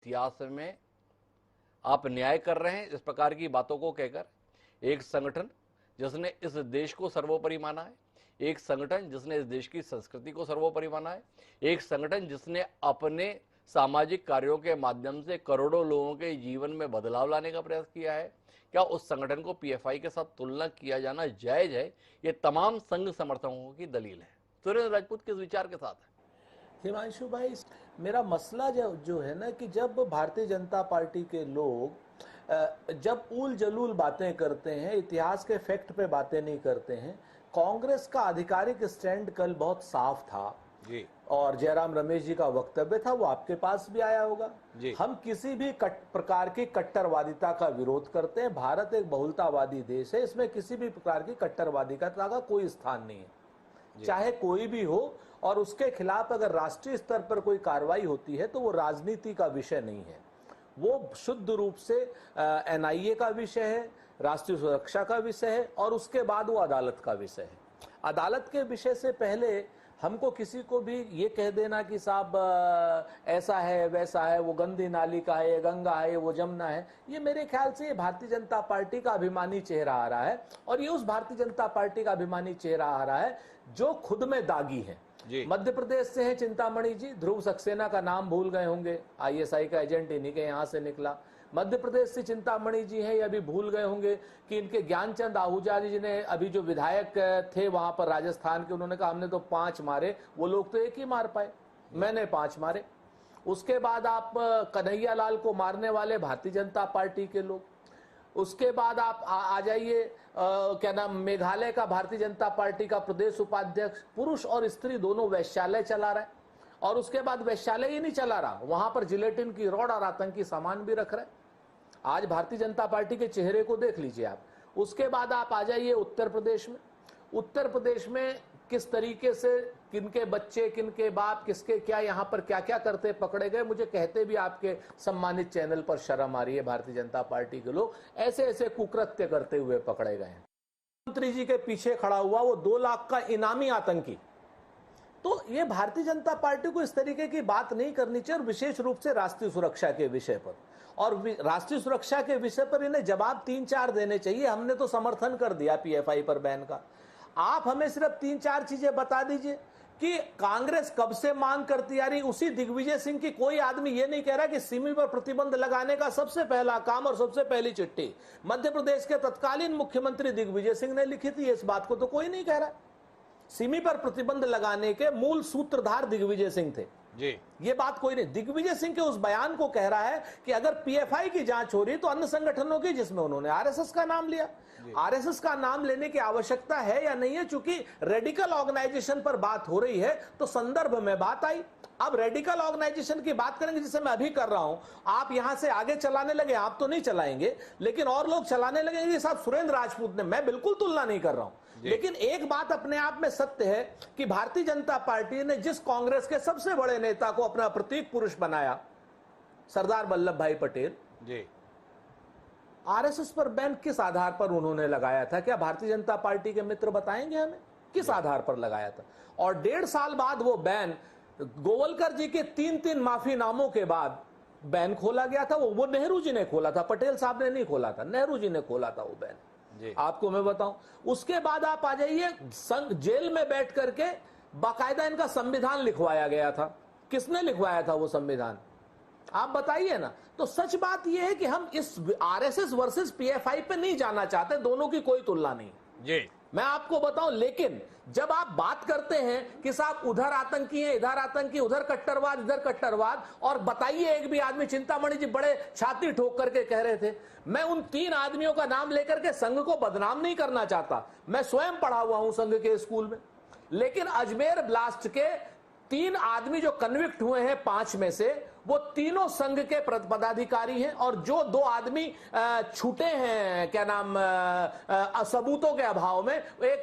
इतिहास में आप न्याय कर रहे हैं इस प्रकार की बातों को कहकर। एक संगठन जिसने इस देश को सर्वोपरि माना है, एक संगठन जिसने इस देश की संस्कृति को सर्वोपरि माना है, एक संगठन जिसने अपने सामाजिक कार्यों के माध्यम से करोड़ों लोगों के जीवन में बदलाव लाने का प्रयास किया है, क्या उस संगठन को पीएफआई के साथ तुलना किया जाना जायज है? ये तमाम संघ समर्थकों की दलील है। सुरेंद्र राजपूत किस विचार के साथ है? हिमांशु भाई, मेरा मसला जो है ना कि जब भारतीय जनता पार्टी के लोग जब उल जलूल बातें करते हैं, इतिहास के फैक्ट पे बातें नहीं करते हैं। कांग्रेस का आधिकारिक स्टैंड कल बहुत साफ था जी, और जयराम रमेश जी का वक्तव्य था, वो आपके पास भी आया होगा। हम किसी भी प्रकार की कट्टरवादिता का विरोध करते हैं। भारत एक बहुलतावादी देश है, इसमें किसी भी प्रकार की कट्टरवादिता का कोई स्थान नहीं है, चाहे कोई भी हो। और उसके खिलाफ अगर राष्ट्रीय स्तर पर कोई कार्रवाई होती है तो वो राजनीति का विषय नहीं है, वो शुद्ध रूप से एनआईए का विषय है, राष्ट्रीय सुरक्षा का विषय है, और उसके बाद वो अदालत का विषय है। अदालत के विषय से पहले हमको किसी को भी ये कह देना कि साहब ऐसा है वैसा है, वो गंदी नाली का है, ये गंगा है, वो जमुना है, ये मेरे ख्याल से भारतीय जनता पार्टी का अभिमानी चेहरा आ रहा है। और ये उस भारतीय जनता पार्टी का अभिमानी चेहरा आ रहा है जो खुद में दागी है। मध्य प्रदेश से हैं चिंतामणि जी, ध्रुव सक्सेना का नाम भूल गए होंगे, आईएसआई का एजेंट इन्हीं के यहाँ से निकला। मध्य प्रदेश से चिंतामणि जी हैं, ये अभी भूल गए होंगे कि इनके ज्ञानचंद आहूजा जी ने अभी जो विधायक थे वहां पर राजस्थान के, उन्होंने कहा हमने तो 5 मारे, वो लोग तो 1 ही मार पाए, मैंने 5 मारे। उसके बाद आप कन्हैया लाल को मारने वाले भारतीय जनता पार्टी के लोग। उसके बाद आप आ जाइए क्या नाम, मेघालय का भारतीय जनता पार्टी का प्रदेश उपाध्यक्ष, पुरुष और स्त्री दोनों वैश्यालय चला रहा है। और उसके बाद वैश्यालय ही नहीं चला रहा, वहां पर जिलेटिन की रॉड और आतंकी सामान भी रख रहे हैं। आज भारतीय जनता पार्टी के चेहरे को देख लीजिए आप। उसके बाद आप आ जाइए उत्तर प्रदेश में। उत्तर प्रदेश में किस तरीके से किनके बच्चे, किनके बाप, किसके क्या, यहां पर क्या क्या करते पकड़े गए, मुझे कहते भी आपके सम्मानित चैनल पर शर्म आ रही है। भारतीय जनता पार्टी के लोग ऐसे ऐसे कुकृत्य करते हुए पकड़े गए हैं। मंत्री जी के पीछे खड़ा हुआ वो 2 लाख का इनामी आतंकी। तो ये भारतीय जनता पार्टी को इस तरीके की बात नहीं करनी चाहिए, और विशेष रूप से राष्ट्रीय सुरक्षा के विषय पर। और राष्ट्रीय सुरक्षा के विषय पर इन्हें जवाब 3-4 देने चाहिए। हमने तो समर्थन कर दिया पीएफआई पर बैन का, आप हमें सिर्फ 3-4 चीजें बता दीजिए कि कांग्रेस कब से मांग करती आ रही। उसी दिग्विजय सिंह की कोई आदमी ये नहीं कह रहा कि सिमी पर प्रतिबंध लगाने का सबसे पहला काम और सबसे पहली चिट्ठी मध्य प्रदेश के तत्कालीन मुख्यमंत्री दिग्विजय सिंह ने लिखी थी। इस बात को तो कोई नहीं कह रहा। सिमी पर प्रतिबंध लगाने के मूल सूत्रधार दिग्विजय सिंह थे जी, ये बात कोई नहीं। दिग्विजय सिंह के उस बयान को कह रहा है कि अगर पीएफआई की जांच हो रही तो अन्य संगठनों की, जिसमें उन्होंने आरएसएस का नाम लिया। आरएसएस का नाम लेने की आवश्यकता है या नहीं है, चूंकि रेडिकल ऑर्गेनाइजेशन पर बात हो रही है तो संदर्भ में बात आई। अब रेडिकल ऑर्गेनाइजेशन की बात करेंगे, जिसे मैं अभी कर रहा हूं। आप यहां से आगे चलाने लगे, आप तो नहीं चलाएंगे लेकिन और लोग चलाने लगेंगे। साहब सुरेंद्र राजपूत ने, मैं बिल्कुल तुलना नहीं कर रहा हूं, लेकिन एक बात अपने आप में सत्य है कि भारतीय जनता पार्टी ने जिस कांग्रेस के सबसे बड़े नेता को अपना प्रतीक पुरुष बनाया, सरदार वल्लभ भाई पटेल जी, आरएसएस पर बैन किस आधार पर उन्होंने लगाया था? क्या भारतीय जनता पार्टी के मित्र बताएंगे हमें किस आधार पर लगाया था? और 1.5 साल बाद वो बैन गोवलकर जी के 3 माफीनामों के बाद बैन खोला गया था। वो नेहरू जी ने खोला था, पटेल साहब ने नहीं खोला था, नेहरू जी ने खोला था वो बैन जी। आपको मैं बताऊं, उसके बाद आप आ जाइए, जेल में बैठ करके बाकायदा इनका संविधान लिखवाया गया था। किसने लिखवाया था वो संविधान, आप बताइए ना। तो सच बात यह है कि हम इस आरएसएस वर्सेस पीएफआई पे नहीं जाना चाहते, दोनों की कोई तुलना नहीं जी, मैं आपको बताऊं। लेकिन जब आप बात करते हैं कि साहब उधर आतंकी है, इधर आतंकी, उधर कट्टरवाद, इधर कट्टरवाद, और बताइए एक भी आदमी, चिंतामणि जी बड़े छाती ठोक करके कह रहे थे, मैं उन 3 आदमियों का नाम लेकर के संघ को बदनाम नहीं करना चाहता, मैं स्वयं पढ़ा हुआ हूं संघ के स्कूल में। लेकिन अजमेर ब्लास्ट के 3 आदमी जो कन्विक्ट हुए हैं 5 में से, वो तीनों संघ के पदाधिकारी हैं, और जो 2 आदमी छूटे हैं क्या नाम सबूतों के अभाव में, एक